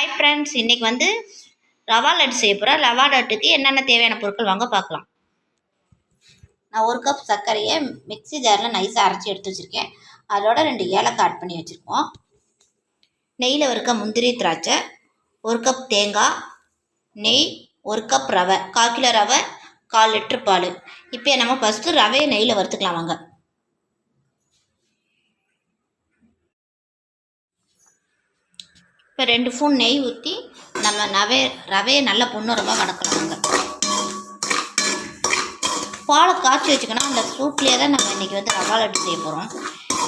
Hi friends, இன்றைக்கி ரவா லட்டு செய்ய போகிறேன். ரவா லட்டுக்கு என்னென்ன தேவையான பொருட்கள் வாங்க பார்க்கலாம். நான் 1 கப் சர்க்கரையை மிக்ஸி ஜாரில் நைஸாக அரைச்சி எடுத்து வச்சுருக்கேன். அதோட 2 ஏலக்காய் ஆட் பண்ணி வச்சுருக்கோம். நெய்யில் இருக்க முந்திரி திராட்சை, 1 கப் தேங்காய், நெய், 1 கப் ரவை, 1/4 கிலோ ரவை, 1/4 லிட்டர் பால். இப்போ நம்ம ஃபஸ்ட்டு ரவையை நெய்யில் வறுத்துக்கலாம் வாங்க. இப்போ 2 ஸ்பூன் நெய் ஊற்றி நம்ம ரவையை நல்லா பொன்னிறமாக வதக்கலாங்க. பாலை காய்ச்சி வச்சுக்கணும். அந்த சூட்லேயே தான் நம்ம இன்றைக்கி ரவா லட்டு செய்ய போகிறோம்.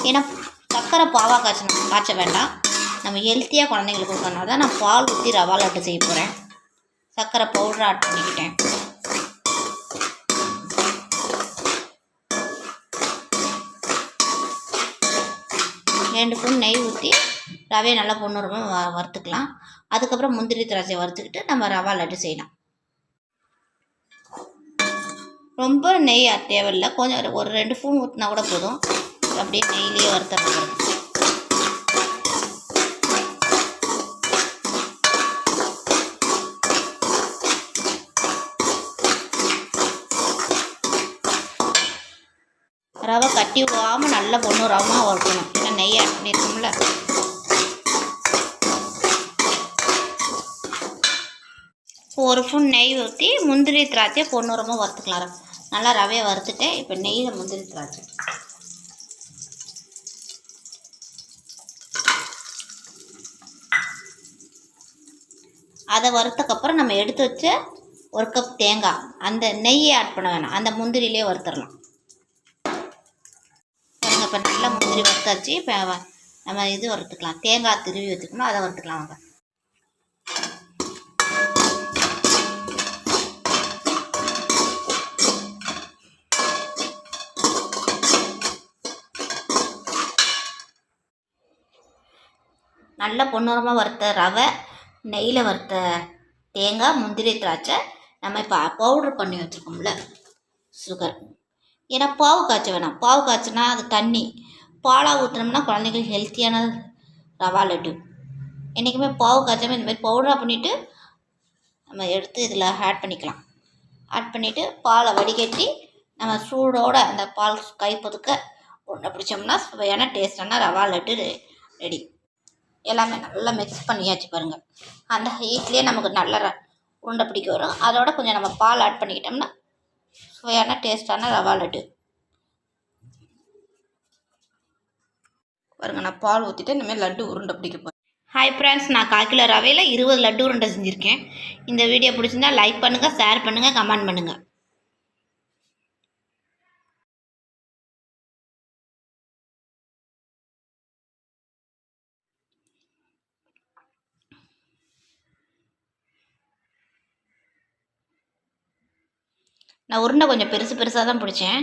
ஏன்னா சர்க்கரை பாவாக காய்ச்ச வேண்டாம். நம்ம ஹெல்த்தியாக குழந்தைங்களுக்கு கொடுக்கறனால தான் நான் பால் ஊற்றி ரவா லட்டு செய்ய போகிறேன். சர்க்கரை பவுடர் ஆட் பண்ணிக்கிட்டேன். ரெண்டு ஸ்பூன் நெய் ஊற்றி ரவையை நல்லா பொன்னிறமாக வறுத்துக்கலாம். அதுக்கப்புறம் முந்திரி திராட்சை வறுத்துக்கிட்டு நம்ம ரவா லட்டு செய்யலாம். ரொம்ப நெய் தேவையில்லை, கொஞ்சம் ஒரு 2 ஸ்பூன் ஊற்றினா கூட போதும். அப்படியே நெய்லேயே வறுத்துறது. ரவை கட்டி விடாமல் நல்லா பொன்னிறமாக வறுக்கணும். ஏன்னா நெய் ஆட் பண்ணியிருக்கோம்ல. ஒரு ஸ்பூன் நெய் ஊற்றி முந்திரி திராட்சை பொன்னிறமாக வறுத்துக்கலாம். நல்லா ரவையை வறுத்துட்டேன். இப்போ நெய்யில் முந்திரி திராட்சை அதை வறுத்தக்கப்புறம் நம்ம எடுத்து வச்ச 1 கப் தேங்காய், அந்த நெய்யை ஆட் பண்ண வேணாம், அந்த முந்திரியிலே வறுத்துடலாம். இப்போ நல்லா முந்திரி வறுத்தாச்சு. இப்போ நம்ம இது வறுத்துக்கலாம். தேங்காய் திருவி வச்சுக்கணும், அதை வறுத்துக்கலாம் வாங்க. நல்ல பொன்னிறமாக வறுத்த ரவை, நெய்யில் வறுத்த தேங்காய், முந்திரி திராட்சை நம்ம இப்போ பவுட்ரு பண்ணி வச்சுருக்கோம்ல சுகர். ஏன்னா பாவு காய்ச்ச வேணாம். பாவு காய்ச்சினா அது தண்ணி. பாலாக ஊற்றினோம்னா குழந்தைங்களுக்கு ஹெல்த்தியான ரவா லட்டு. என்றைக்குமே பாவு காய்ச்சாமல் இந்த மாதிரி பவுடராக பண்ணிவிட்டு நம்ம எடுத்து இதில் ஆட் பண்ணிக்கலாம். ஆட் பண்ணிவிட்டு பாலை வடிகட்டி நம்ம சூடோடு அந்த பால் கைப்பொதுக்க உருண்டை பிடிச்சோம்னா சுவையான டேஸ்டான ரவா லட்டு ரெடி. எல்லாமே நல்லா மிக்ஸ் பண்ணியாச்சு பாருங்கள். அந்த ஹீட்லேயே நமக்கு நல்ல உருண்டை பிடிக்க வரும். அதோட கொஞ்சம் நம்ம பால் ஆட் பண்ணிக்கிட்டோம்னா சுவையான டேஸ்டான ரவா லட்டு பாருங்க. நான் பால் ஊற்றிட்டு இனிமேல் லட்டு உருண்டை பிடிக்க போகிறேன். ஹாய் ஃப்ரெண்ட்ஸ், நான் 1/4 கிலோ ரவையில் 20 லட்டு உருண்டை செஞ்சுருக்கேன். இந்த வீடியோ பிடிச்சிருந்தா லைக் பண்ணுங்கள், ஷேர் பண்ணுங்கள், கமெண்ட் பண்ணுங்கள். நான் உருண்டை கொஞ்சம் பெருசாக தான் பிடிச்சேன்.